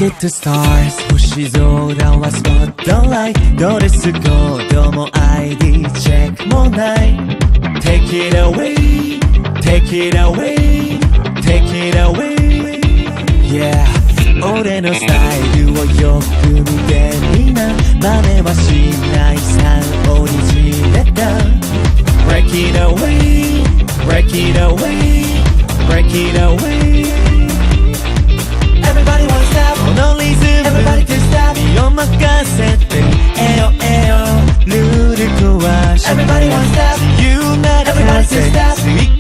Rocket to stars 星空はスポットライトドレスコードも ID チェックもない Take it away Take it away Take it away Yeah 俺のスタイルをよく見てみな真似はしないさオリジネタ Break it away Break it away Break it away Everybody wanna stop このリズム Everybody to stop 身を任せてえよえよルール壊し Everybody wanna stop 自由な風 Everybody to stop